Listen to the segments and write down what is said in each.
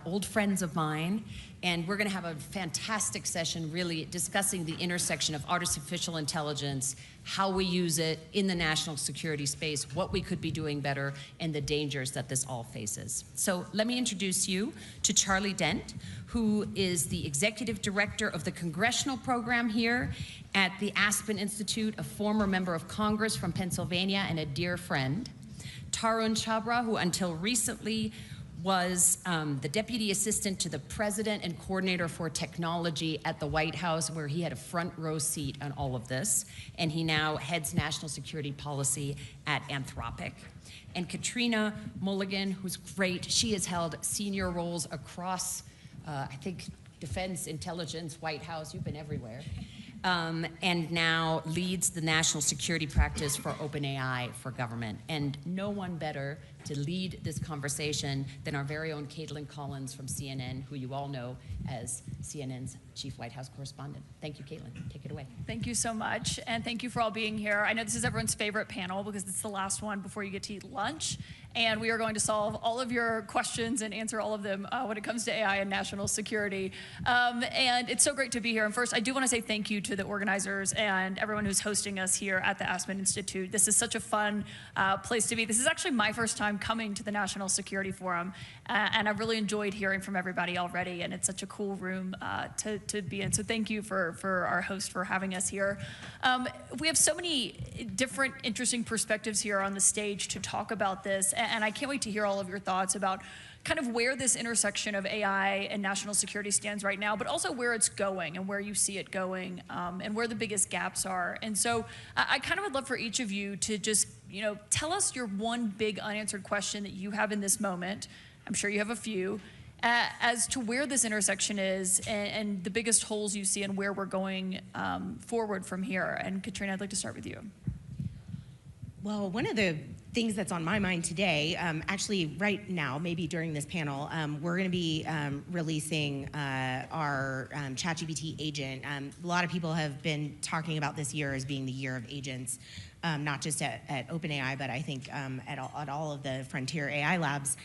old friends of mine, and we're going to have a fantastic session really discussing the intersection of artificial intelligence, how we use it in the national security space, what we could be doing better, and the dangers that this all faces. So let me introduce you to Charlie Dent, who is the Executive Director of the Congressional Program here at the Aspen Institute, a former member of Congress from Pennsylvania and a dear friend. Tarun Chhabra, who until recently was the Deputy Assistant to the President and Coordinator for Technology at the White House, where he had a front row seat on all of this, and he now heads National Security Policy at Anthropic. And Katrina Mulligan, who's great, she has held senior roles across, I think, Defense, Intelligence, White House, you've been everywhere. And now leads the national security practice for OpenAI for government. And no one better to lead this conversation than our very own Kaitlan Collins from CNN, who you all know as CNN's chief White House correspondent. Thank you, Kaitlan. Take it away. Thank you so much, and thank you for all being here. I know this is everyone's favorite panel because it's the last one before you get to eat lunch, and we are going to solve all of your questions and answer all of them when it comes to AI and national security. And it's so great to be here. And first, I do want to say thank you to the organizers and everyone who's hosting us here at the Aspen Institute. This is such a fun place to be. This is actually my first time coming to the National Security Forum, and I've really enjoyed hearing from everybody already, and it's such a cool room to be in. So thank you for our host for having us here. We have so many different interesting perspectives here on the stage to talk about this, and I can't wait to hear all of your thoughts about kind of where this intersection of AI and national security stands right now, but also where it's going and where you see it going, and where the biggest gaps are. And so I kind of would love for each of you to just, tell us your one big unanswered question that you have in this moment. I'm sure you have a few, as to where this intersection is and the biggest holes you see and where we're going forward from here. And Katrina, I'd like to start with you. Well, one of the things that's on my mind today, actually right now, maybe during this panel, we're going to be releasing our ChatGPT agent. A lot of people have been talking about this year as being the year of agents, not just at OpenAI, but I think at all of the frontier AI labs.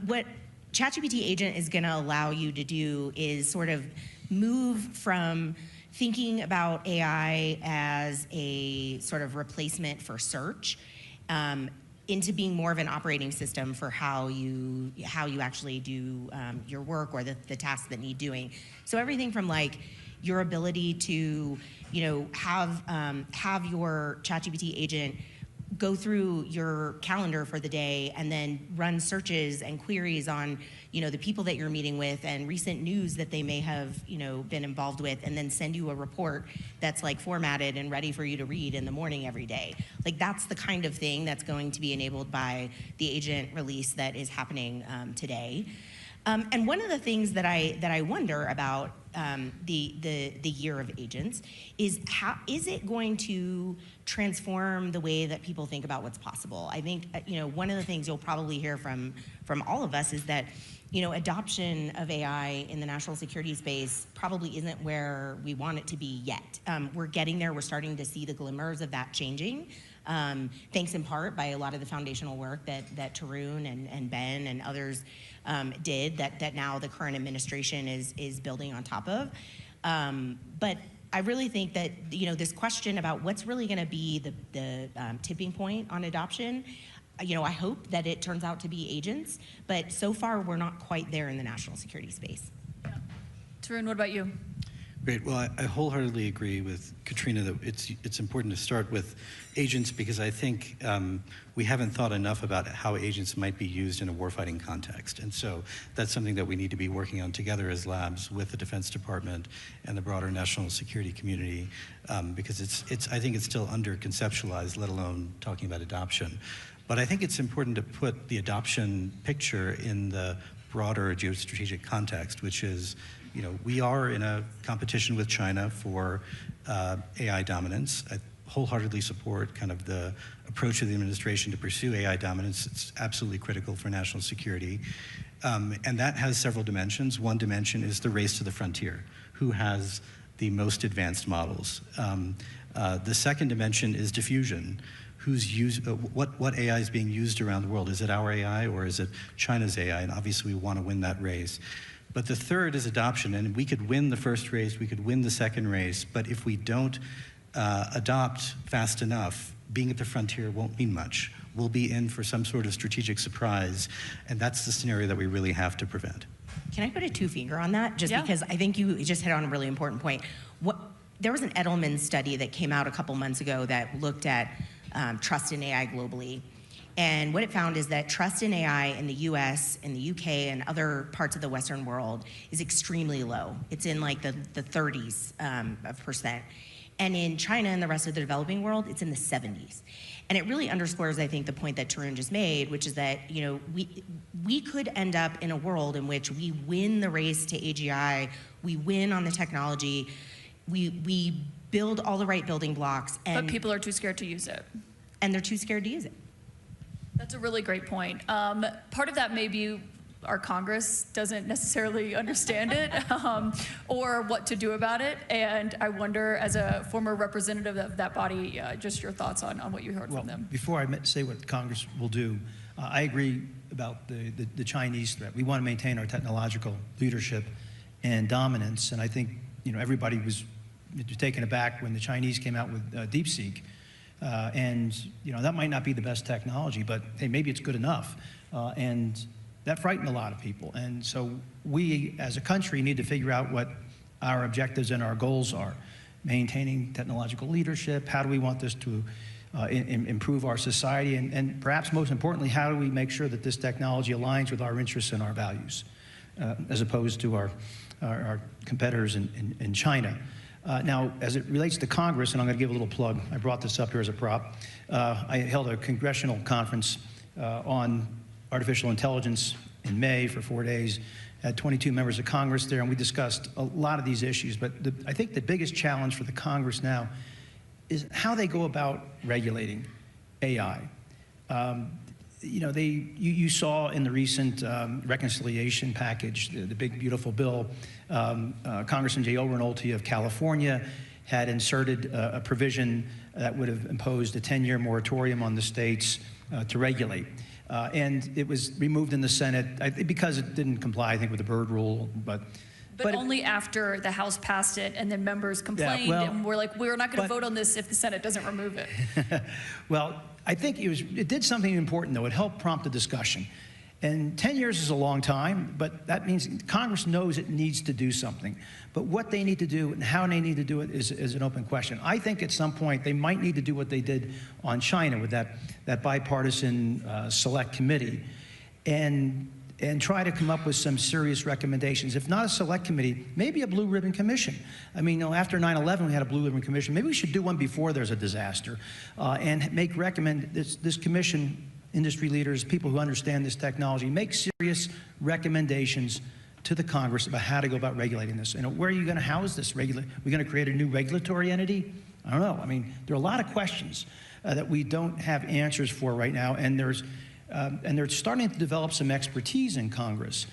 What ChatGPT agent is going to allow you to do is sort of move from thinking about AI as a sort of replacement for search into being more of an operating system for how you actually do your work or the tasks that need doing. So everything from like your ability to have your ChatGPT agent go through your calendar for the day and then run searches and queries on the people that you're meeting with and recent news that they may have been involved with, and then send you a report that's like formatted and ready for you to read in the morning every day. Like that's the kind of thing that's going to be enabled by the agent release that is happening today. And one of the things that I wonder about the year of agents is how is it going to transform the way that people think about what's possible? I think one of the things you'll probably hear from all of us is that adoption of AI in the national security space probably isn't where we want it to be yet. We're getting there. We're starting to see the glimmers of that changing. Thanks in part by a lot of the foundational work that Tarun and Ben and others did that now the current administration is building on top of. But I really think that this question about what's really going to be the tipping point on adoption, I hope that it turns out to be agents, but so far we're not quite there in the national security space. Yeah. Tarun, what about you? Great. Well, I wholeheartedly agree with Katrina that it's important to start with agents because I think we haven't thought enough about how agents might be used in a warfighting context. And so that's something that we need to be working on together as labs with the Defense Department and the broader national security community because I think it's still under-conceptualized, let alone talking about adoption. But I think it's important to put the adoption picture in the broader geostrategic context, which is we are in a competition with China for AI dominance. I wholeheartedly support kind of the approach of the administration to pursue AI dominance. It's absolutely critical for national security. And that has several dimensions. One dimension is the race to the frontier. Who has the most advanced models? The second dimension is diffusion. what AI is being used around the world. Is it our AI or is it China's AI? And obviously we want to win that race. But the third is adoption, and we could win the first race, we could win the second race, but if we don't adopt fast enough, being at the frontier won't mean much. We'll be in for some sort of strategic surprise, and that's the scenario that we really have to prevent. Can I put a two-finger on that? Just Yeah. because I think you just hit on a really important point. There was an Edelman study that came out a couple months ago that looked at trust in AI globally. And what it found is that trust in AI in the US, in the UK, and other parts of the Western world is extremely low. It's in like the 30s of percent. And in China and the rest of the developing world, it's in the 70s. And it really underscores, I think, the point that Tarun just made, which is that, you know, we could end up in a world in which we win the race to AGI, we win on the technology, we build all the right building blocks, But people are too scared to use it. and they're too scared to use it. That's a really great point. Part of that may be our Congress doesn't necessarily understand it or what to do about it. And I wonder, as a former representative of that body, just your thoughts on what you heard from them. Before I say what Congress will do, I agree about the Chinese threat. We want to maintain our technological leadership and dominance. And I think, you know, everybody was taken aback when the Chinese came out with DeepSeek. And, you know, that might not be the best technology, but hey, maybe it's good enough. And that frightened a lot of people. And so we, as a country, need to figure out what our objectives and our goals are. Maintaining technological leadership, how do we want this to improve our society, and perhaps most importantly, how do we make sure that this technology aligns with our interests and our values, as opposed to our competitors in China. Now, as it relates to Congress, and I'm going to give a little plug, I brought this up here as a prop. I held a congressional conference on artificial intelligence in May for 4 days. Had 22 members of Congress there, and we discussed a lot of these issues. But I think the biggest challenge for the Congress now is how they go about regulating AI. You know, you saw in the recent reconciliation package, the big, beautiful bill, Congressman Jay Obernolte of California had inserted a provision that would have imposed a 10-year moratorium on the states to regulate. And it was removed in the Senate because it didn't comply, I think, with the Byrd rule. But only after the House passed it, and then members complained, and we're like, we're not going to vote on this if the Senate doesn't remove it. Well, I think it did something important, though. It helped prompt a discussion. And 10 years is a long time, but that means Congress knows it needs to do something. But what they need to do and how they need to do it is an open question. I think at some point they might need to do what they did on China with that bipartisan select committee and try to come up with some serious recommendations. If not a select committee, maybe a blue ribbon commission. I mean, you know, after 9/11, we had a blue ribbon commission. Maybe we should do one before there's a disaster and this commission, industry leaders, people who understand this technology, make serious recommendations to the Congress about how to go about regulating this. And where are you going to house this? We're going to create a new regulatory entity? I don't know. I mean, there are a lot of questions that we don't have answers for right now, and they're starting to develop some expertise in Congress.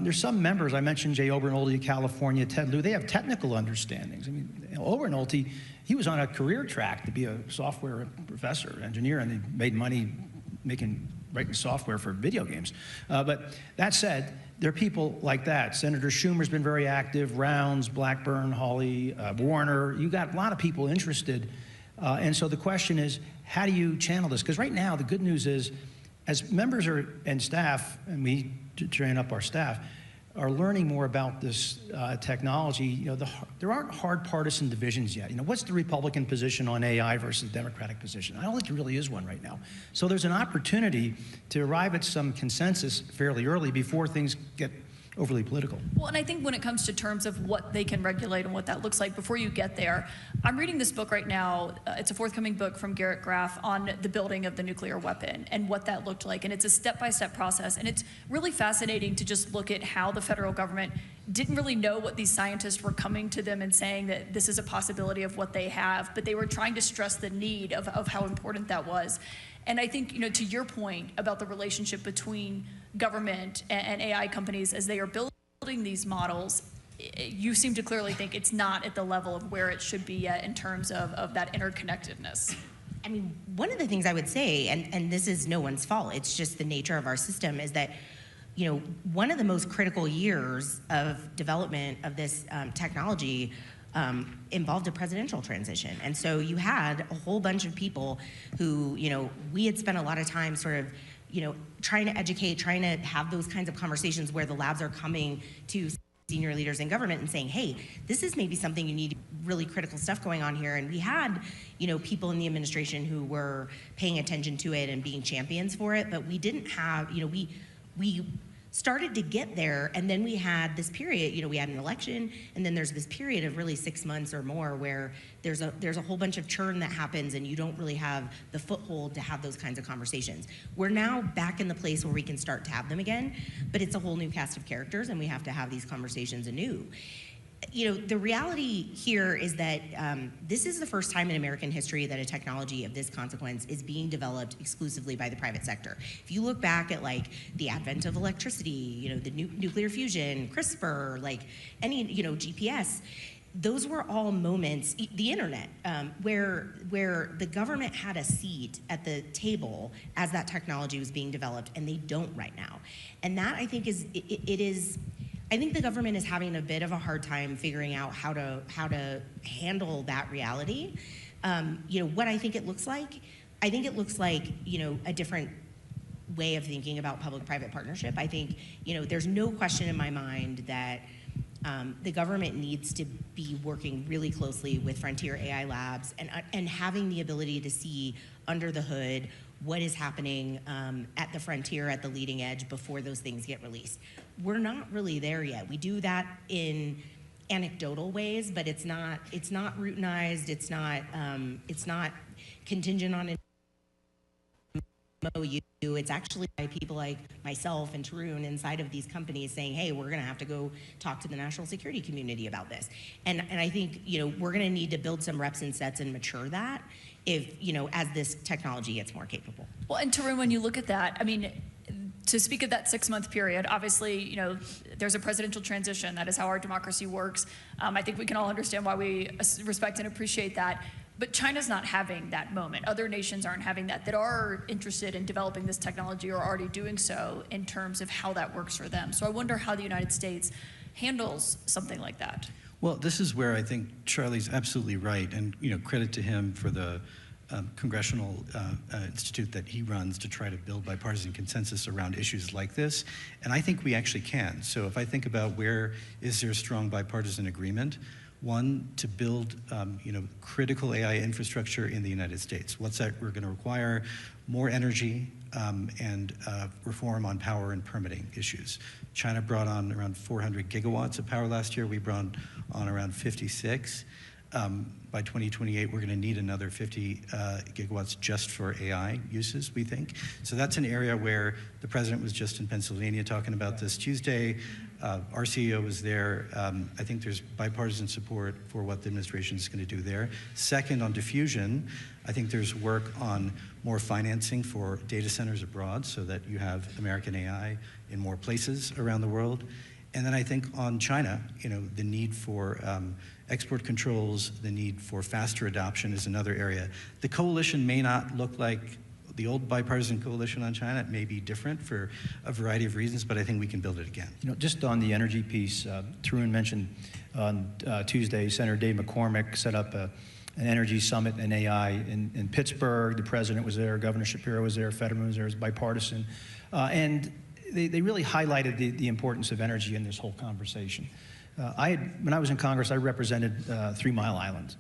There's some members, I mentioned Jay Obernolte of California, Ted Lieu, they have technical understandings. I mean, Obernolte, he was on a career track to be a software professor, engineer, and he made money writing software for video games. But that said, there are people like that. Senator Schumer's been very active, Rounds, Blackburn, Hawley, Warner. You got a lot of people interested. And so the question is, how do you channel this? Because right now, the good news is, as members and staff, and we train up our staff, are learning more about this technology, you know, there aren't hard partisan divisions yet. You know, what's the Republican position on AI versus the Democratic position? I don't think there really is one right now. So there's an opportunity to arrive at some consensus fairly early before things get overly political. Well, and I think when it comes to terms of what they can regulate and what that looks like, before you get there, I'm reading this book right now. It's a forthcoming book from Garrett Graff on the building of the nuclear weapon and what that looked like. And it's a step-by-step process. And it's really fascinating to just look at how the federal government didn't really know what these scientists were coming to them and saying that this is a possibility of what they have, but they were trying to stress the need of how important that was. And I think, you know, to your point about the relationship between government and AI companies as they are building these models, you seem to clearly think it's not at the level of where it should be yet in terms of that interconnectedness. I mean, one of the things I would say, and this is no one's fault, it's just the nature of our system, is that, you know, one of the most critical years of development of this technology involved a presidential transition. And so you had a whole bunch of people who, you know, we had spent a lot of time sort of, you know, trying to educate, trying to have those kinds of conversations where the labs are coming to senior leaders in government and saying, hey, this is maybe something you need, really critical stuff going on here. And we had, you know, people in the administration who were paying attention to it and being champions for it, but we didn't have, you know, we started to get there, and then we had this period, you know, we had an election, and then there's this period of really 6 months or more where there's a whole bunch of churn that happens, and you don't really have the foothold to have those kinds of conversations. We're now back in the place where we can start to have them again, but it's a whole new cast of characters, and we have to have these conversations anew. You know, the reality here is that this is the first time in American history that a technology of this consequence is being developed exclusively by the private sector. If you look back at like the advent of electricity, you know, the nuclear fusion, CRISPR, like any, you know, GPS, those were all moments, the internet, where the government had a seat at the table as that technology was being developed, and they don't right now. And that, I think, I think the government is having a bit of a hard time figuring out how to handle that reality. You know, what I think it looks like, you know, a different way of thinking about public-private partnership. I think, you know, there's no question in my mind that the government needs to be working really closely with frontier AI labs and having the ability to see under the hood what is happening at the frontier, at the leading edge, before those things get released. We're not really there yet. We do that in anecdotal ways, but it's not routinized. It's not contingent on an MOU. It's actually by people like myself and Tarun inside of these companies saying, hey, we're gonna have to go talk to the national security community about this. And I think, you know, we're gonna need to build some reps and sets and mature that if, you know, as this technology gets more capable. Well, and Tarun, when you look at that, I mean, to speak of that 6-month period, obviously, you know, there's a presidential transition. That is how our democracy works. I think we can all understand why we respect and appreciate that. But China's not having that moment. Other nations aren't having that are interested in developing this technology or already doing so in terms of how that works for them. So I wonder how the United States handles something like that. Well, this is where I think Charlie's absolutely right, and, you know, credit to him for the congressional institute that he runs to try to build bipartisan consensus around issues like this, and I think we actually can. So if I think about where is there strong bipartisan agreement, one, to build you know, critical AI infrastructure in the United States. What's that we're going to require? More energy and reform on power and permitting issues. China brought on around 400 gigawatts of power last year. We brought on around 56. By 2028, we're going to need another 50 gigawatts just for AI uses, we think. So that's an area where the president was just in Pennsylvania talking about this Tuesday. Our CEO was there. I think there's bipartisan support for what the administration is going to do there. Second, on diffusion, I think there's work on more financing for data centers abroad so that you have American AI in more places around the world. And then I think on China, you know, the need for export controls, the need for faster adoption is another area. The coalition may not look like the old bipartisan coalition on China. It may be different for a variety of reasons, but I think we can build it again. You know, just on the energy piece, Tarun mentioned on Tuesday, Senator Dave McCormick set up an energy summit in AI in Pittsburgh. The president was there, Governor Shapiro was there, Fetterman was there, it was bipartisan. And they really highlighted the importance of energy in this whole conversation. When I was in Congress, I represented 3 Mile Island.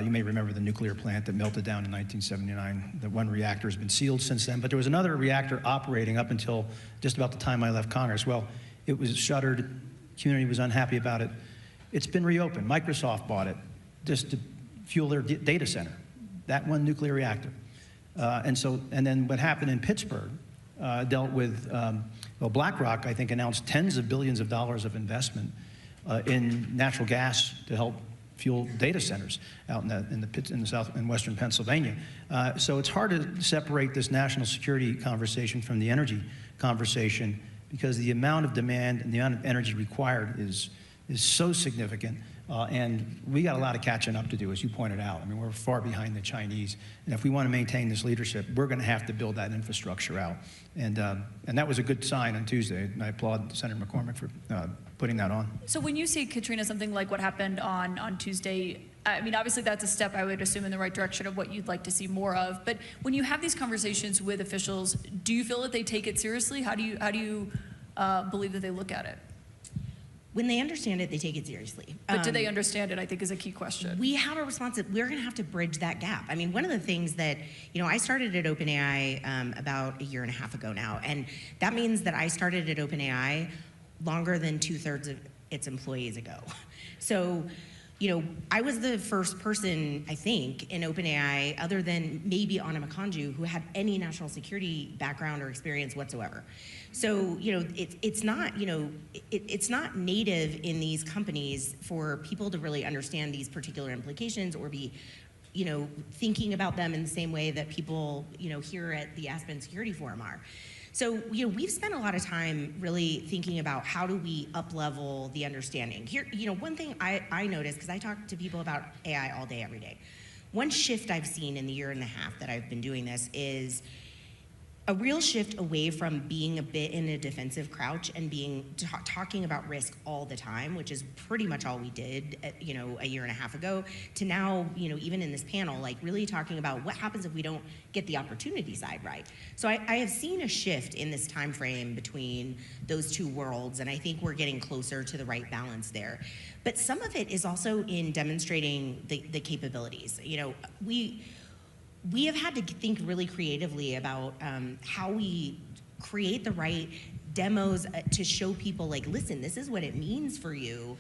You may remember the nuclear plant that melted down in 1979. The one reactor has been sealed since then, but there was another reactor operating up until just about the time I left Congress. Well, it was shuttered. The community was unhappy about it. It's been reopened. Microsoft bought it just to fuel their data center, that one nuclear reactor. And then what happened in Pittsburgh dealt with, well, BlackRock, I think, announced tens of billions of dollars of investment in natural gas to help fuel data centers out in the south and western Pennsylvania. So it's hard to separate this national security conversation from the energy conversation because the amount of demand and the amount of energy required is is so significant. And we got a lot of catching up to do, as you pointed out. I mean, we're far behind the Chinese. And if we want to maintain this leadership, we're going to have to build that infrastructure out. And that was a good sign on Tuesday. And I applaud Senator McCormick for putting that on. So when you see, Katrina, something like what happened on Tuesday, I mean, obviously that's a step, I would assume, in the right direction of what you'd like to see more of. But when you have these conversations with officials, do you feel that they take it seriously? How do you believe that they look at it? When they understand it, they take it seriously. But do they understand it, I think, is a key question. We have a responsibility. We're going to have to bridge that gap. I mean, one of the things that, I started at OpenAI about a year and a half ago now, and that means that I started at OpenAI longer than 2/3 of its employees ago. So, I was the first person, I think, in OpenAI, other than maybe Anna Makanju, who had any national security background or experience whatsoever. So, it's not, it's not native in these companies for people to really understand these particular implications or be, thinking about them in the same way that people, here at the Aspen Security Forum are. So, we've spent a lot of time really thinking about how do we up-level the understanding. Here, one thing I noticed, because I talk to people about AI all day, every day, one shift I've seen in the year and a half that I've been doing this is a real shift away from being a bit in a defensive crouch and talking about risk all the time, which is pretty much all we did, a year and a half ago, to now, even in this panel, like really talking about what happens if we don't get the opportunity side right. So I have seen a shift in this time frame between those two worlds, and I think we're getting closer to the right balance there. But some of it is also in demonstrating the capabilities. We have had to think really creatively about how we create the right demos to show people, like, listen, this is what it means for you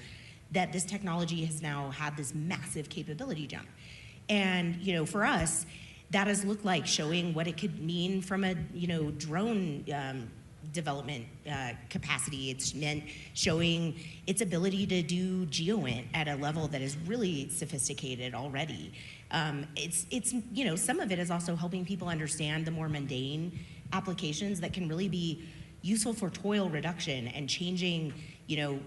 that this technology has now had this massive capability jump. And, for us, that has looked like showing what it could mean from a, drone development capacity. It's meant showing its ability to do GeoInt at a level that is really sophisticated already. It's some of it is also helping people understand the more mundane applications that can really be useful for toil reduction and changing,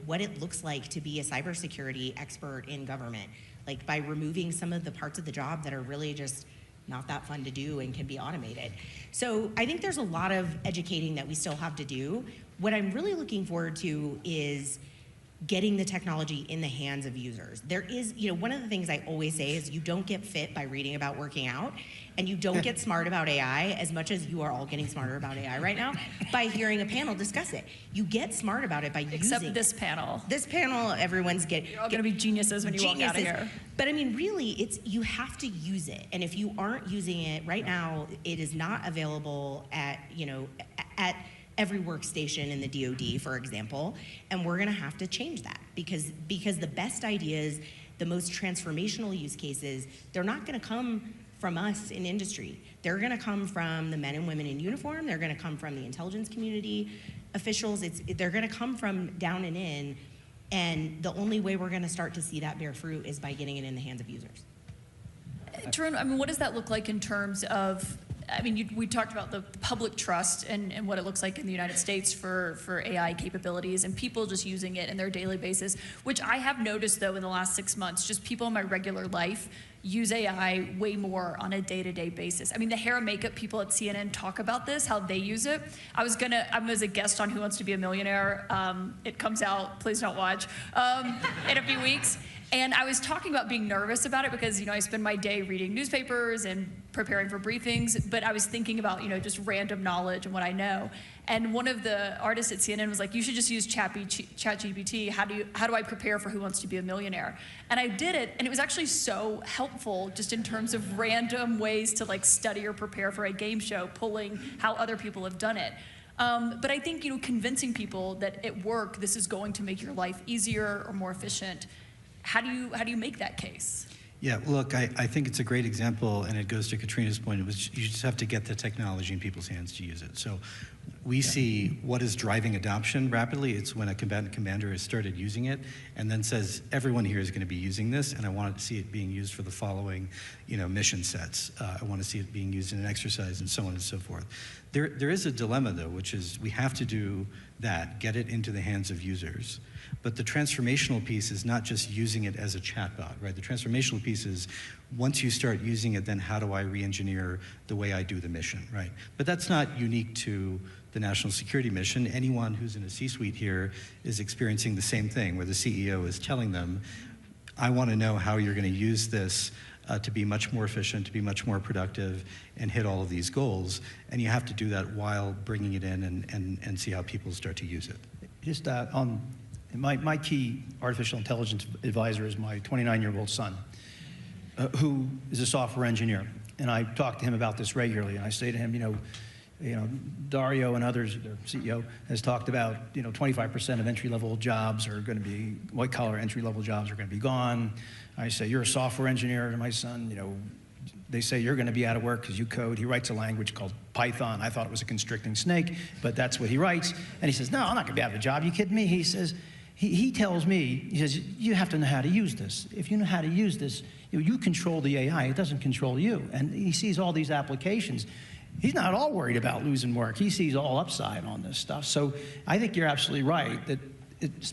what it looks like to be a cybersecurity expert in government, like by removing some of the parts of the job that are really just not that fun to do and can be automated. So I think there's a lot of educating that we still have to do. What I'm really looking forward to is getting the technology in the hands of users. There is, one of the things I always say is you don't get fit by reading about working out, and you don't get smart about AI as much as you are all getting smarter about AI right now by hearing a panel discuss it. You get smart about it by using it. Except this panel. This panel, everyone's getting. You're all going to be geniuses when you walk out of here. But I mean, really, you have to use it. And if you aren't using it right now, it is not available at every workstation in the DoD, for example, and we're gonna have to change that because the best ideas, the most transformational use cases, they're not gonna come from us in industry. They're gonna come from the men and women in uniform, they're gonna come from the intelligence community officials, they're gonna come from down and in, and the only way we're gonna start to see that bear fruit is by getting it in the hands of users. Tarun, I mean, what does that look like in terms of, we talked about the public trust and what it looks like in the United States for AI capabilities and people just using it in their daily basis, which I have noticed, though, in the last 6 months, just people in my regular life use AI way more on a day-to-day basis. I mean, the hair and makeup people at CNN talk about this, how they use it. I'm as a guest on Who Wants to Be a Millionaire. It comes out, please don't watch, in a few weeks. And I was talking about being nervous about it because, I spend my day reading newspapers and preparing for briefings, but I was thinking about, just random knowledge and what I know. And one of the artists at CNN was like, you should just use ChatGPT. How do I prepare for Who Wants to Be a Millionaire? And I did it, and it was actually so helpful just in terms of random ways to like study or prepare for a game show, pulling how other people have done it. But I think, convincing people that at work, this is going to make your life easier or more efficient. How do you make that case? Yeah, look, I think it's a great example, and it goes to Katrina's point. You just have to get the technology in people's hands to use it. So we see what is driving adoption rapidly. It's when a combatant commander has started using it and then says, everyone here is going to be using this, and I want to see it being used for the following mission sets. I want to see it being used in an exercise and so on and so forth. There is a dilemma, though, which is we have to do that, get it into the hands of users. But the transformational piece is not just using it as a chatbot, right? The transformational piece is once you start using it, then how do I re-engineer the way I do the mission, right? But that's not unique to the national security mission. Anyone who's in a C-suite here is experiencing the same thing, where the CEO is telling them, I want to know how you're going to use this to be much more efficient, to be much more productive, and hit all of these goals. And you have to do that while bringing it in and see how people start to use it. Just my key artificial intelligence advisor is my 29-year-old son, who is a software engineer. And I talk to him about this regularly, and I say to him, Dario and others, their CEO, has talked about, 25% of entry-level jobs are going to be, white-collar entry-level jobs are going to be gone. I say, you're a software engineer, and my son, they say you're going to be out of work because you code. He writes a language called Python. I thought it was a constricting snake, but that's what he writes. And he says, no, I'm not going to be out of a job. You kidding me? He says, he tells me, he says, you have to know how to use this. If you know how to use this, you control the AI. It doesn't control you. And he sees all these applications. He's not all worried about losing work. He sees all upside on this stuff. So I think you're absolutely right that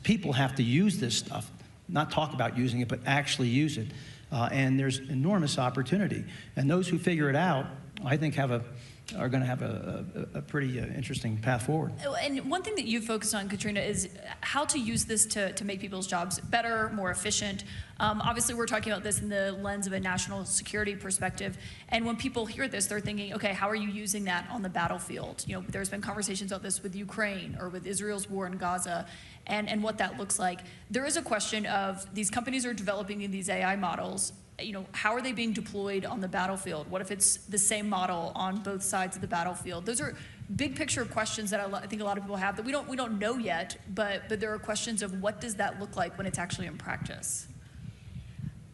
people have to use this stuff, not talk about using it, but actually use it. And there's enormous opportunity. And those who figure it out, I think, are going to have a pretty interesting path forward. And one thing that you focused on, Katrina, is how to use this to make people's jobs better, more efficient. Obviously, we're talking about this in the lens of a national security perspective. And when people hear this, they're thinking, okay, how are you using that on the battlefield? There's been conversations about this with Ukraine or with Israel's war in Gaza and what that looks like. There is a question of these companies are developing these AI models. How are they being deployed on the battlefield? What if it's the same model on both sides of the battlefield? Those are big picture questions that I think a lot of people have that we don't know yet, but there are questions of what does that look like when it's actually in practice?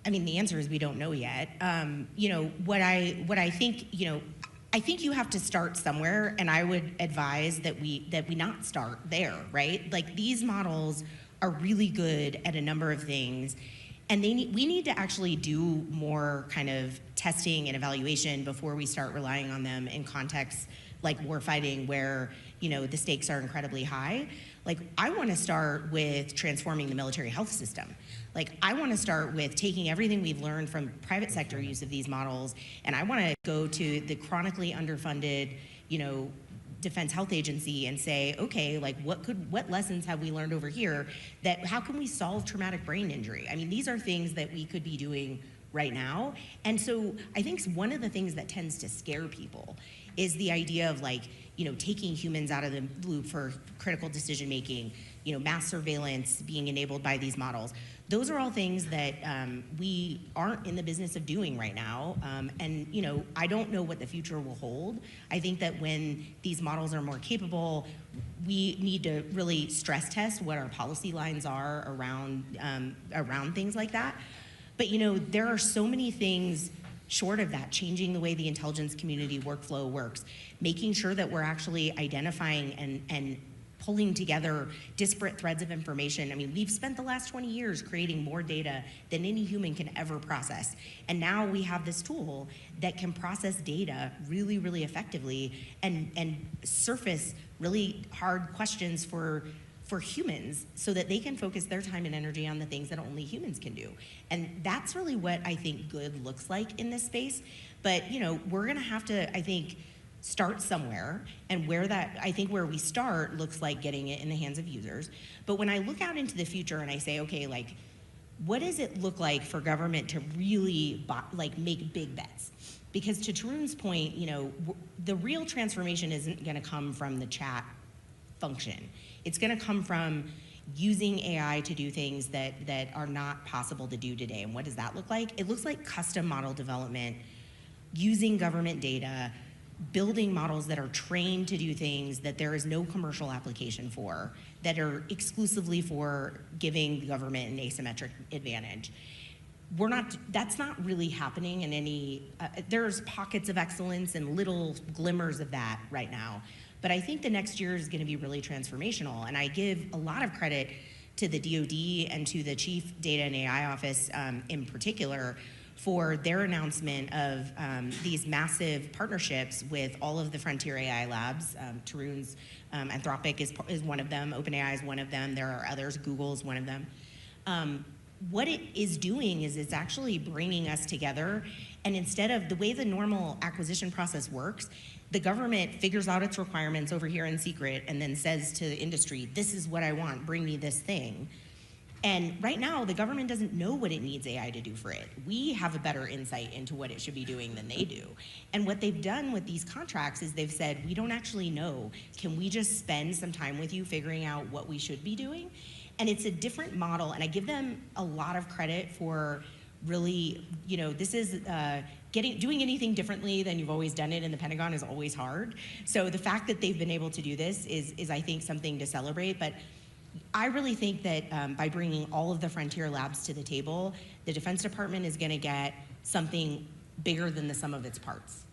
I mean, the answer is we don't know yet. What I think, I think you have to start somewhere, and I would advise that we not start there, right? Like, these models are really good at a number of things. And we need to actually do more kind of testing and evaluation before we start relying on them in contexts like warfighting, where the stakes are incredibly high. Like, I want to start with transforming the military health system. Like, I want to start with taking everything we've learned from private sector use of these models, and I want to go to the chronically underfunded, Defense Health Agency and say, okay, like, what lessons have we learned over here how can we solve traumatic brain injury? I mean, these are things that we could be doing right now. And so I think one of the things that tends to scare people is the idea of, like, taking humans out of the loop for critical decision making, mass surveillance being enabled by these models. Those are all things that we aren't in the business of doing right now. And I don't know what the future will hold. I think that when these models are more capable, we need to really stress test what our policy lines are around things like that. But there are so many things short of that, changing the way the intelligence community workflow works, making sure that we're actually identifying and pulling together disparate threads of information. I mean, we've spent the last 20 years creating more data than any human can ever process. And now we have this tool that can process data really, really effectively and surface really hard questions for humans so that they can focus their time and energy on the things that only humans can do. And that's really what I think good looks like in this space. But we're gonna have to, I think, start somewhere, and where we start looks like getting it in the hands of users. But when I look out into the future and I say, okay, like, what does it look like for government to really make big bets? Because to Tarun's point, the real transformation isn't gonna come from the chat function. It's gonna come from using AI to do things that are not possible to do today. And what does that look like? It looks like custom model development, using government data, building models that are trained to do things that there is no commercial application for, that are exclusively for giving the government an asymmetric advantage. That's not really happening in any, there's pockets of excellence and little glimmers of that right now. But I think the next year is gonna be really transformational. And I give a lot of credit to the DoD and to the Chief Data and AI Office in particular for their announcement of these massive partnerships with all of the frontier AI labs. Tarun's Anthropic is one of them. OpenAI is one of them. There are others. Google's one of them. What it is doing is it's actually bringing us together, and instead of the way the normal acquisition process works, the government figures out its requirements over here in secret and then says to the industry, this is what I want, bring me this thing. And right now, the government doesn't know what it needs AI to do for it. We have a better insight into what it should be doing than they do. And what they've done with these contracts is they've said, we don't actually know. Can we just spend some time with you figuring out what we should be doing? And it's a different model, and I give them a lot of credit for really, this is doing anything differently than you've always done it in the Pentagon is always hard. So the fact that they've been able to do this is I think, something to celebrate. But I really think that by bringing all of the frontier labs to the table, the Defense Department is going to get something bigger than the sum of its parts.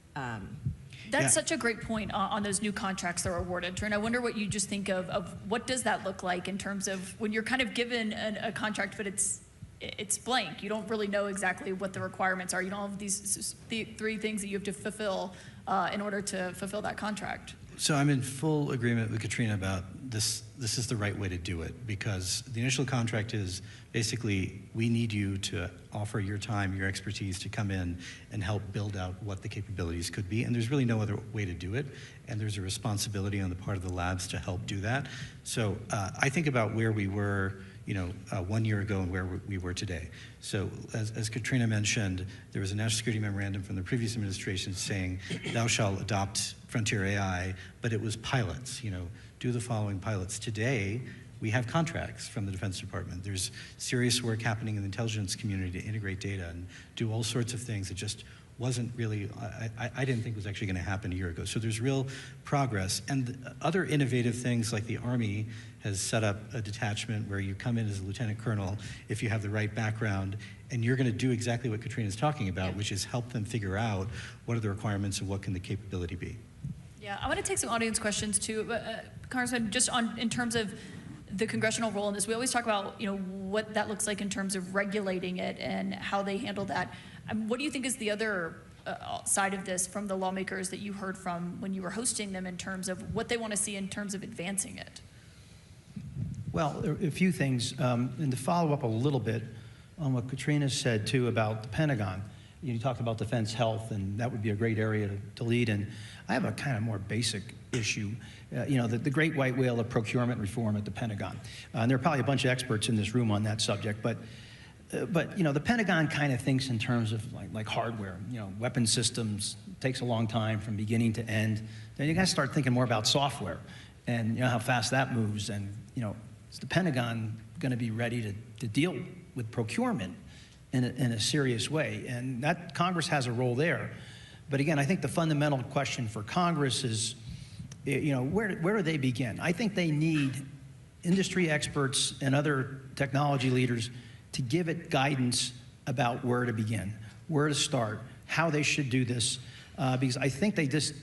That's such a great point on those new contracts that are awarded. Trin, I wonder what you just think of what does that look like in terms of when you're kind of given a contract, but it's blank. You don't really know exactly what the requirements are. You don't have these three things that you have to fulfill in order to fulfill that contract. So I'm in full agreement with Katrina about this. This is the right way to do it, because the initial contract is basically, we need you to offer your time, your expertise to come in and help build out what the capabilities could be. And there's really no other way to do it. And there's a responsibility on the part of the labs to help do that. So I think about where we were 1 year ago and where we were today. So as Katrina mentioned, there was a national security memorandum from the previous administration saying, thou shalt adopt frontier AI, but it was pilots, do the following pilots. Today, we have contracts from the Defense Department. There's serious work happening in the intelligence community to integrate data and do all sorts of things that just wasn't really, I didn't think was actually going to happen a year ago. So there's real progress. And other innovative things, like the Army has set up a detachment where you come in as a lieutenant colonel if you have the right background, and you're going to do exactly what Katrina's talking about, which is help them figure out what are the requirements and what can the capability be. Yeah, I want to take some audience questions too. Congressman, just in terms of the congressional role in this, we always talk about what that looks like in terms of regulating it and how they handle that. What do you think is the other side of this from the lawmakers that you heard from when you were hosting them in terms of what they want to see in terms of advancing it? Well, there are a few things, and to follow up a little bit on what Katrina said too about the Pentagon. You talked about defense health, and that would be a great area to lead in. I have a kind of more basic issue. The great white whale of procurement reform at the Pentagon. And there are probably a bunch of experts in this room on that subject, but the Pentagon kind of thinks in terms of like hardware. Weapon systems takes a long time from beginning to end. Then you got to start thinking more about software, and how fast that moves. And is the Pentagon going to be ready to deal with procurement in a serious way? And that Congress has a role there. But again, I think the fundamental question for Congress is, where do they begin? I think they need industry experts and other technology leaders to give it guidance about where to begin, where to start, how they should do this, because I think they just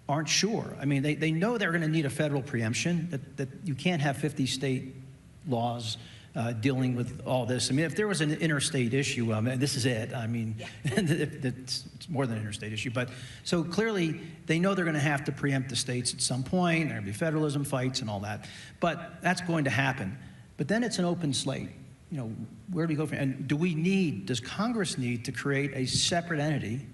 aren't sure. I mean, they know they're going to need a federal preemption, that you can't have 50 state laws dealing with all this. I mean, if there was an interstate issue, this is it. I mean, it's more than an interstate issue. But so clearly, they know they're going to have to preempt the states at some point. There will be federalism fights and all that. But that's going to happen. But then it's an open slate. Where do we go from? And does Congress need to create a separate entity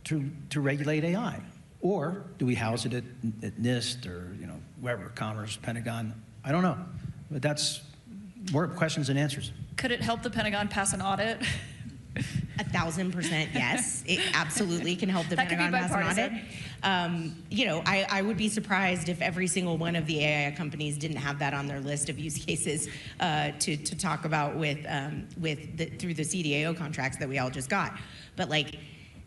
to regulate AI? Or do we house it at NIST or, wherever, Commerce, Pentagon? I don't know. But that's more questions than answers. Could it help the Pentagon pass an audit? 1,000% yes. It absolutely can help the Pentagon pass an audit. I would be surprised if every single one of the AI companies didn't have that on their list of use cases to talk about through the CDAO contracts that we all just got. But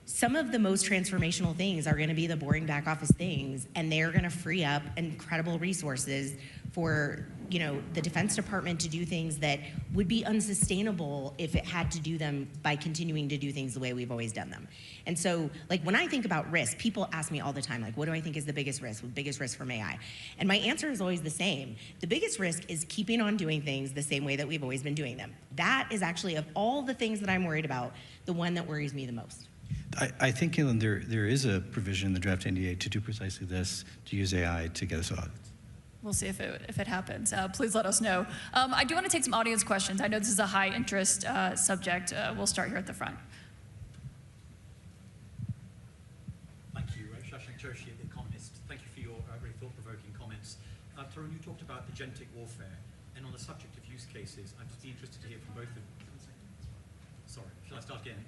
some of the most transformational things are going to be the boring back office things, and they're going to free up incredible resources for, you know, the Defense Department to do things that would be unsustainable if it had to do them by continuing to do things the way we've always done them. And so, like, when I think about risk, people ask me all the time, like, what do I think is the biggest risk from AI? And my answer is always the same. The biggest risk is keeping on doing things the same way that we've always been doing them. That is actually, of all the things that I'm worried about, the one that worries me the most. I think, Kaitlan, there is a provision in the draft NDA to do precisely this, to use AI to get us audits. We'll see if it happens. Please let us know. I do want to take some audience questions. I know this is a high interest subject. We'll start here at the front. Thank you. Shashank Joshi, The Economist. Thank you for your very thought-provoking comments. Tarun, you talked about agentic warfare, and on the subject of use cases, I'd just be interested to hear from both of you. Sorry, shall I start again?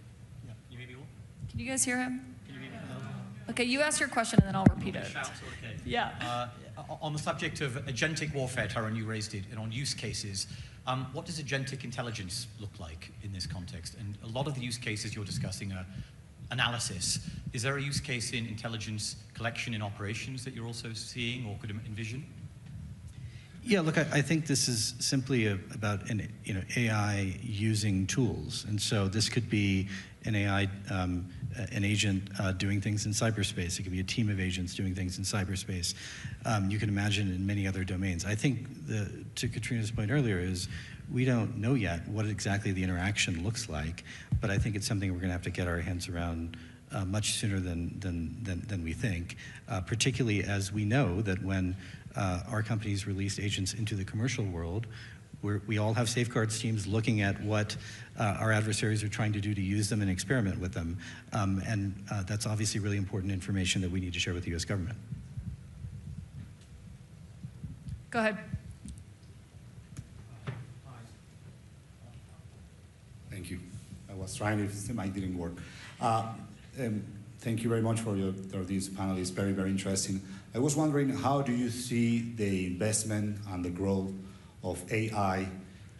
Yeah. You hear me all? Can you guys hear him? Can you hear me? Okay, you ask your question and then I'll repeat it. Shout, okay. Yeah. On the subject of agentic warfare, Tarun, you raised it, and on use cases, what does agentic intelligence look like in this context? And a lot of the use cases you're discussing are analysis. Is there a use case in intelligence collection in operations that you're also seeing or could envision? Yeah, look, I think this is simply about AI using tools, and so this could be an AI, an agent doing things in cyberspace. It could be a team of agents doing things in cyberspace. You can imagine in many other domains. I think, to Katrina's point earlier, is we don't know yet what exactly the interaction looks like, but I think it's something we're going to have to get our hands around much sooner than we think, particularly as we know that when our companies release agents into the commercial world, we all have safeguards teams looking at what our adversaries are trying to do to use them and experiment with them. And that's obviously really important information that we need to share with the US government. Go ahead. Thank you. I was trying if the mic didn't work. Thank you very much for this panel. It's very, very interesting. I was wondering, how do you see the investment and the growth of AI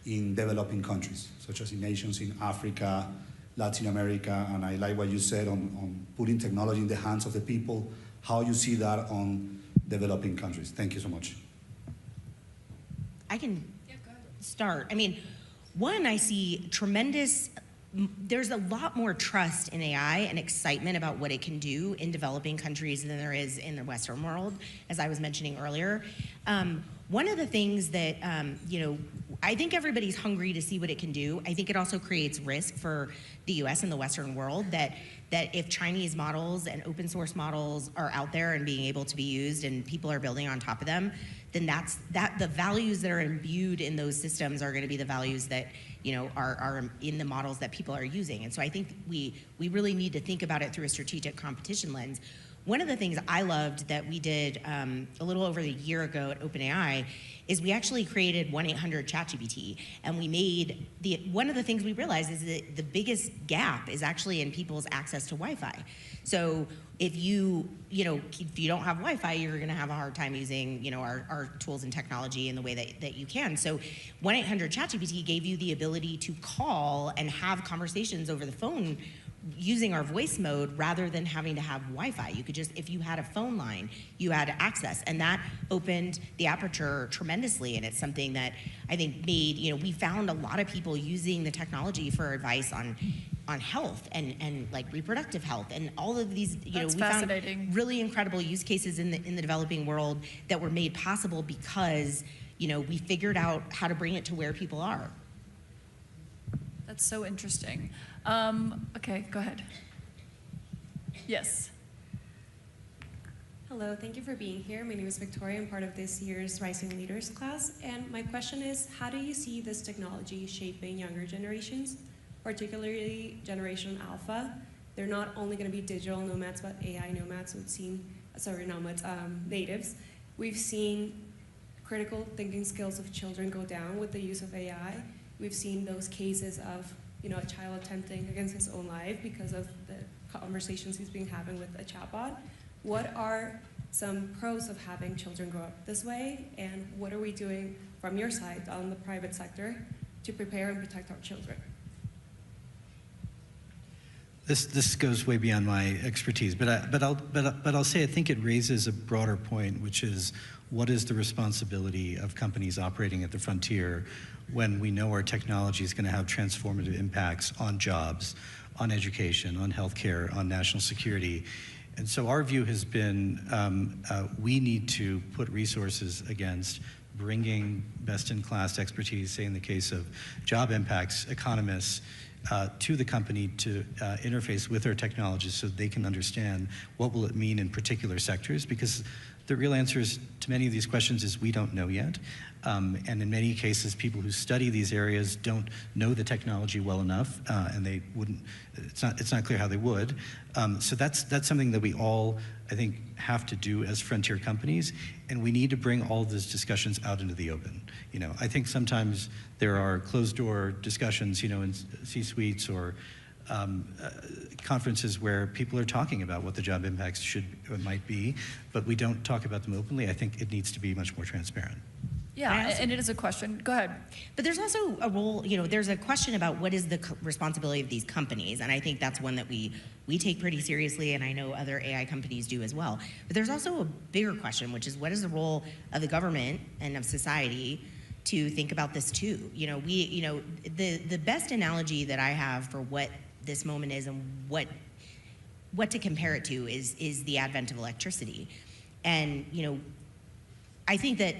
in developing countries, such as in nations in Africa, Latin America, and I like what you said on putting technology in the hands of the people, how you see that on developing countries. Thank you so much. I can start. I mean, one, I see there's a lot more trust in AI and excitement about what it can do in developing countries than there is in the Western world, as I was mentioning earlier. One of the things that, I think everybody's hungry to see what it can do. I think it also creates risk for the US and the Western world that if Chinese models and open source models are out there and being able to be used and people are building on top of them, then the values that are imbued in those systems are going to be the values that are in the models that people are using. And so I think we really need to think about it through a strategic competition lens. One of the things I loved that we did a little over a year ago at OpenAI is we actually created 1-800-ChatGPT, and we made one of the things we realized is that the biggest gap is actually in people's access to Wi-Fi. So if you don't have Wi-Fi, you're going to have a hard time using our tools and technology in the way that you can. So 1-800-ChatGPT gave you the ability to call and have conversations over the phone using our voice mode rather than having to have Wi-Fi. You could just, if you had a phone line, you had access, and that opened the aperture tremendously. And it's something that I think made, we found a lot of people using the technology for advice on health and like reproductive health and all of these, That's we fascinating. found really incredible use cases in the developing world that were made possible because, we figured out how to bring it to where people are. That's so interesting. Okay, go ahead. Yes. Hello, thank you for being here. My name is Victoria. I'm part of this year's Rising Leaders class. And my question is, how do you see this technology shaping younger generations, particularly Generation Alpha? They're not only going to be digital nomads, but AI nomads, natives. We've seen critical thinking skills of children go down with the use of AI. We've seen those cases of a child attempting against his own life because of the conversations he's been having with a chatbot. What are some pros of having children grow up this way, and what are we doing from your side on the private sector to prepare and protect our children? This goes way beyond my expertise, but I'll say I think it raises a broader point, which is what is the responsibility of companies operating at the frontier when we know our technology is going to have transformative impacts on jobs, on education, on healthcare, on national security. And so our view has been we need to put resources against bringing best-in-class expertise, say in the case of job impacts, economists, to the company to interface with our technologists so they can understand what will it mean in particular sectors, because the real answers to many of these questions is we don't know yet. And in many cases, people who study these areas don't know the technology well enough, and they wouldn't, it's not clear how they would. So that's something that we all, I think, have to do as frontier companies, and we need to bring all of these discussions out into the open. You know, I think sometimes there are closed-door discussions, you know, in C-suites or conferences where people are talking about what the job impacts might be, but we don't talk about them openly. I think it needs to be much more transparent. Yeah, and it is a question. Go ahead. But there's also a role, you know, there's a question about what is the responsibility of these companies, and I think that's one that we take pretty seriously, and I know other AI companies do as well. But there's also a bigger question, which is what is the role of the government and of society to think about this too? You know, the best analogy that I have for what this moment is and what to compare it to is the advent of electricity. And, you know, I think that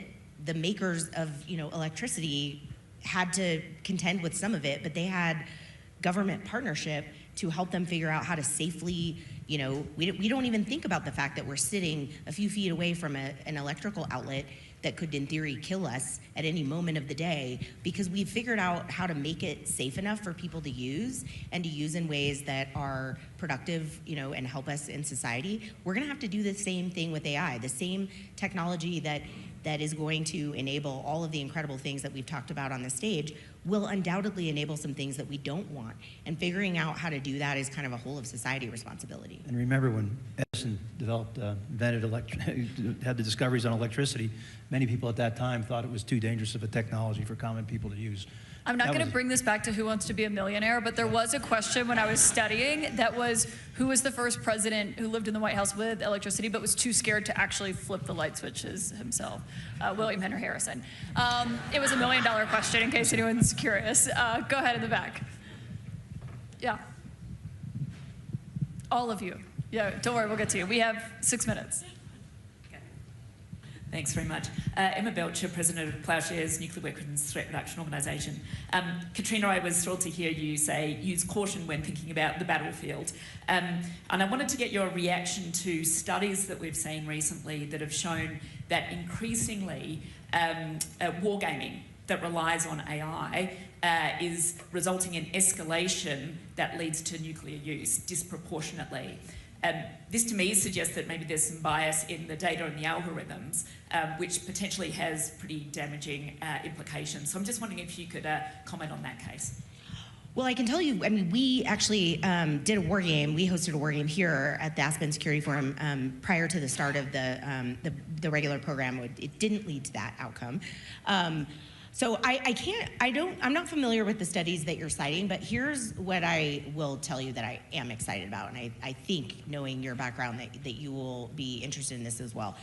the makers of, you know, electricity had to contend with some of it, but they had government partnership to help them figure out how to safely, you know, we don't even think about the fact that we're sitting a few feet away from an electrical outlet that could, in theory, kill us at any moment of the day, because we've figured out how to make it safe enough for people to use and to use in ways that are productive, you know, and help us in society. We're gonna have to do the same thing with AI, the same technology that is going to enable all of the incredible things that we've talked about on the stage will undoubtedly enable some things that we don't want. And figuring out how to do that is kind of a whole of society responsibility. And remember when Edison had the discoveries on electricity, many people at that time thought it was too dangerous of a technology for common people to use. I'm not going to bring this back to Who Wants to Be a Millionaire, but there was a question when I was studying that was, who was the first president who lived in the White House with electricity but was too scared to actually flip the light switches himself? William Henry Harrison. It was $1 million question in case anyone's curious. Go ahead in the back. Yeah. All of you. Yeah, don't worry, we'll get to you. We have 6 minutes. Thanks very much. Emma Belcher, President of Ploughshares Nuclear Weapons Threat Reduction Organisation. Katrina, I was thrilled to hear you say use caution when thinking about the battlefield. And I wanted to get your reaction to studies that we've seen recently that have shown that increasingly wargaming that relies on AI is resulting in escalation that leads to nuclear use disproportionately. This to me suggests that maybe there's some bias in the data and the algorithms, which potentially has pretty damaging implications. So I'm just wondering if you could comment on that case. Well, I can tell you, I mean, we actually did a war game. We hosted a war game here at the Aspen Security Forum prior to the start of the regular program. It didn't lead to that outcome. So I'm not familiar with the studies that you're citing, but here's what I will tell you that I am excited about, and I think, knowing your background, that you will be interested in this as well.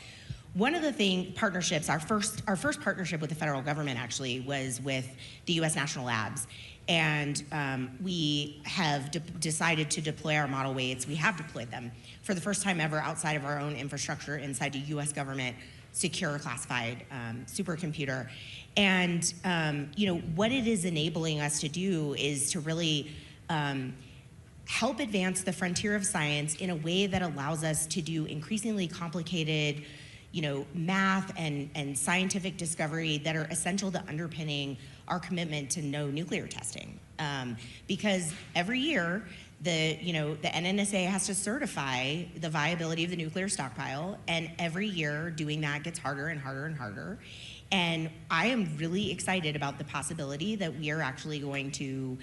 One of the partnerships, our first partnership with the federal government actually was with the U.S. National Labs, and we have decided to deploy our model weights. We have deployed them for the first time ever outside of our own infrastructure inside a U.S. government secure classified supercomputer. And you know, what it is enabling us to do is to really help advance the frontier of science in a way that allows us to do increasingly complicated, you know, math and scientific discovery that are essential to underpinning our commitment to no nuclear testing. Because every year, the NNSA has to certify the viability of the nuclear stockpile, and every year doing that gets harder and harder and harder. And I am really excited about the possibility that we are actually going to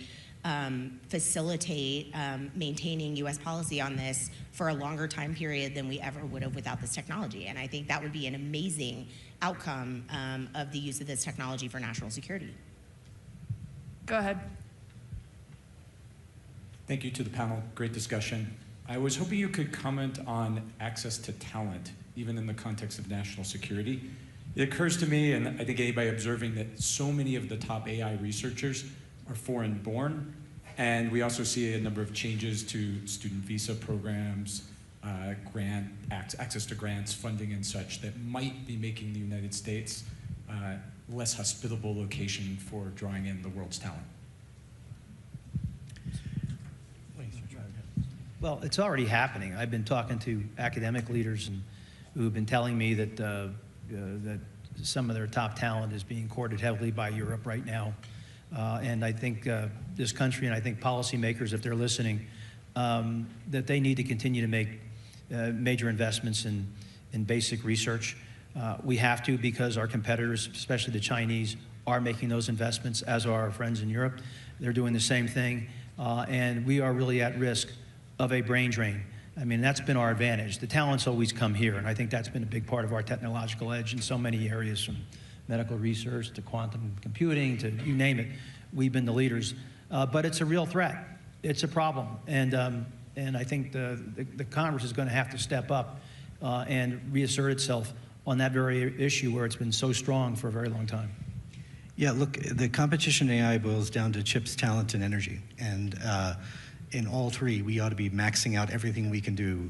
facilitate maintaining U.S. policy on this for a longer time period than we ever would have without this technology. And I think that would be an amazing outcome of the use of this technology for national security. Go ahead. Thank you to the panel. Great discussion. I was hoping you could comment on access to talent, even in the context of national security. It occurs to me, and I think anybody observing, that so many of the top AI researchers are foreign-born, and we also see a number of changes to student visa programs, access to grants, funding, and such that might be making the United States less hospitable location for drawing in the world's talent. Well, it's already happening. I've been talking to academic leaders who have been telling me that, that some of their top talent is being courted heavily by Europe right now. And I think this country, and I think policymakers, if they're listening, that they need to continue to make major investments in basic research. We have to, because our competitors, especially the Chinese, are making those investments, as are our friends in Europe. They're doing the same thing. And we are really at risk of a brain drain. I mean, that's been our advantage. The talent's always come here, and I think that's been a big part of our technological edge in so many areas, from medical research to quantum computing to you name it. We've been the leaders. But it's a real threat. It's a problem. And I think the Congress is going to have to step up and reassert itself on that very issue where it's been so strong for a very long time. Yeah, look, the competition in AI boils down to chips, talent, and energy. And in all three, we ought to be maxing out everything we can do.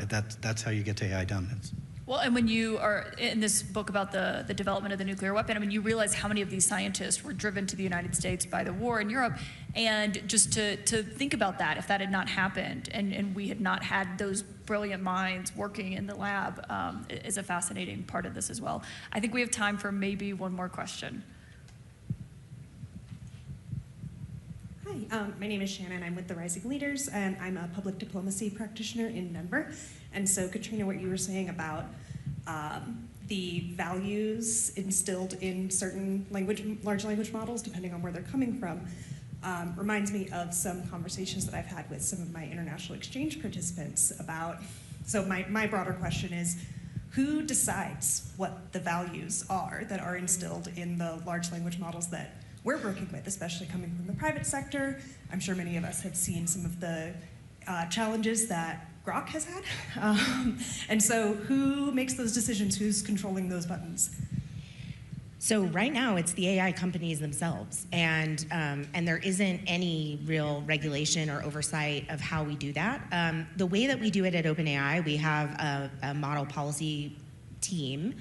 That's how you get to AI dominance. Well, and when you are in this book about the development of the nuclear weapon, I mean, you realize how many of these scientists were driven to the United States by the war in Europe. And just to think about that, if that had not happened and we had not had those brilliant minds working in the lab, is a fascinating part of this as well. I think we have time for maybe one more question. Hi, my name is Shannon. I'm with the Rising Leaders, and I'm a public diplomacy practitioner in Denver. And so, Katrina, what you were saying about the values instilled in certain large language models, depending on where they're coming from, reminds me of some conversations that I've had with some of my international exchange participants about, so my broader question is, who decides what the values are that are instilled in the large language models that we're working with, especially coming from the private sector? I'm sure many of us have seen some of the challenges that Grok has had. And so who makes those decisions? Who's controlling those buttons? So right now, it's the AI companies themselves, and there isn't any real regulation or oversight of how we do that. The way that we do it at OpenAI, we have a model policy team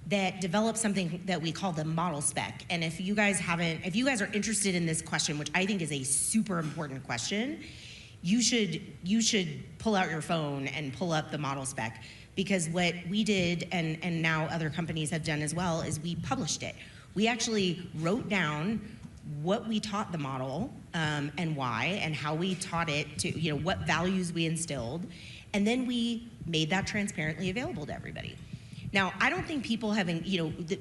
that develops something that we call the model spec. And if you guys are interested in this question, which I think is a super important question, you should pull out your phone and pull up the model spec, because what we did, and now other companies have done as well, is we published it. We actually wrote down what we taught the model and why, and how we taught it to, what values we instilled, and then we made that transparently available to everybody. Now, I don't think people having,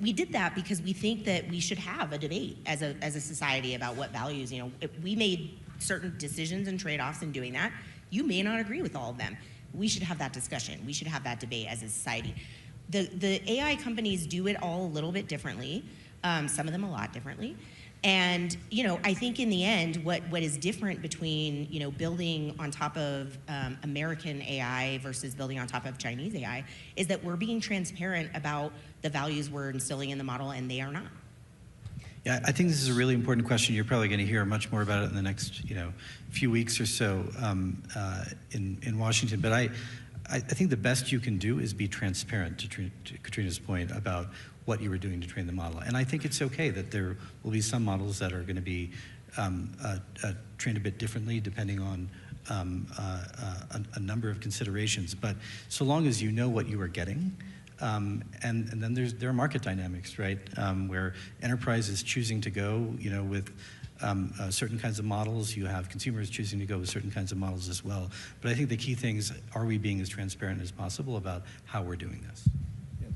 we did that because we think that we should have a debate as a society about what values, we made certain decisions and trade-offs in doing that. You may not agree with all of them. We should have that discussion. We should have that debate as a society. The AI companies do it all a little bit differently, some of them a lot differently. And I think in the end, what is different between building on top of American AI versus building on top of Chinese AI is that we're being transparent about the values we're instilling in the model, and they are not. Yeah, I think this is a really important question. You're probably going to hear much more about it in the next few weeks or so in Washington. But I think the best you can do is be transparent, to Katrina's point, about what you were doing to train the model. And I think it's okay that there will be some models that are going to be trained a bit differently depending on a number of considerations. But so long as you know what you are getting, and then there are market dynamics, right, where enterprise is choosing to go, with certain kinds of models. You have consumers choosing to go with certain kinds of models as well. But I think the key thing is, are we being as transparent as possible about how we're doing this?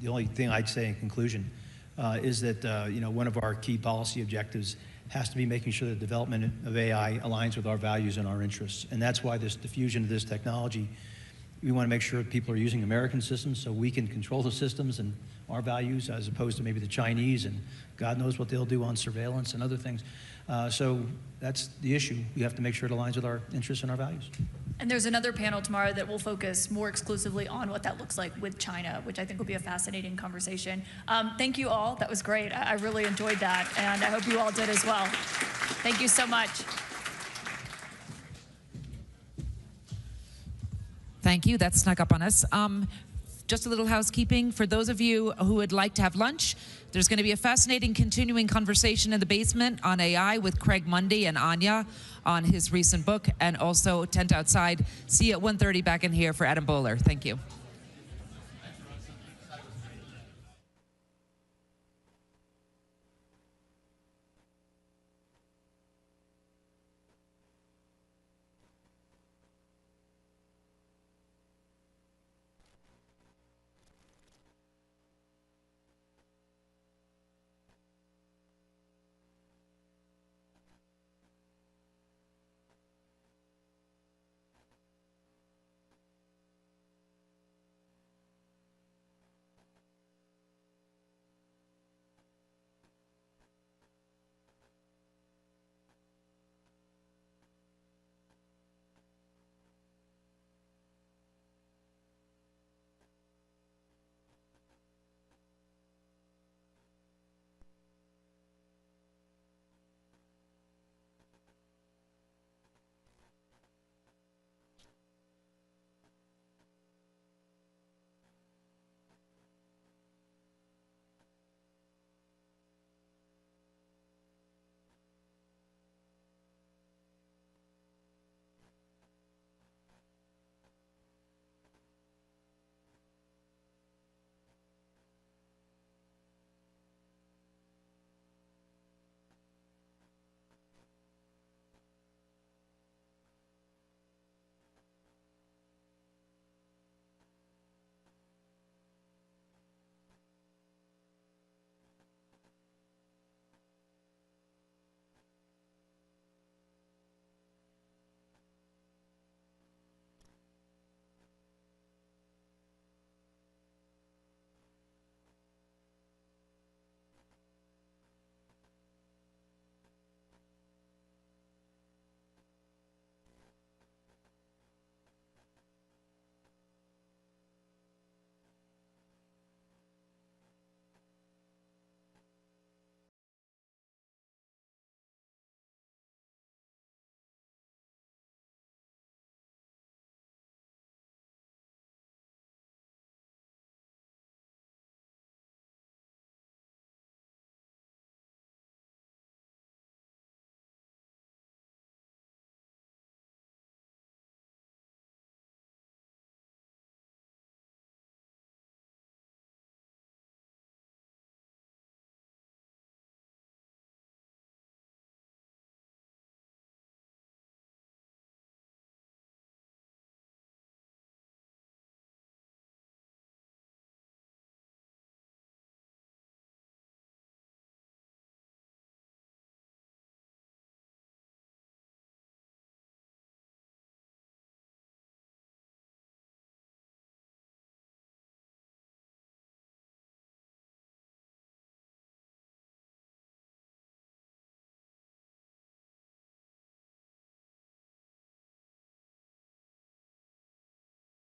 The only thing I'd say in conclusion is that one of our key policy objectives has to be making sure the development of AI aligns with our values and our interests. And that's why this diffusion of this technology We want to make sure people are using American systems so we can control the systems and our values as opposed to maybe the Chinese, and God knows what they'll do on surveillance and other things. So that's the issue. We have to make sure it aligns with our interests and our values. And there's another panel tomorrow that will focus more exclusively on what that looks like with China, which I think will be a fascinating conversation. Thank you all. That was great. I really enjoyed that, and I hope you all did as well. Thank you so much. Thank you. That snuck up on us. Just a little housekeeping. For those of you who would like to have lunch, there's going to be a fascinating continuing conversation in the basement on AI with Craig Mundy and Anya on his recent book, and also tent outside. See you at 1:30 back in here for Adam Bowler. Thank you.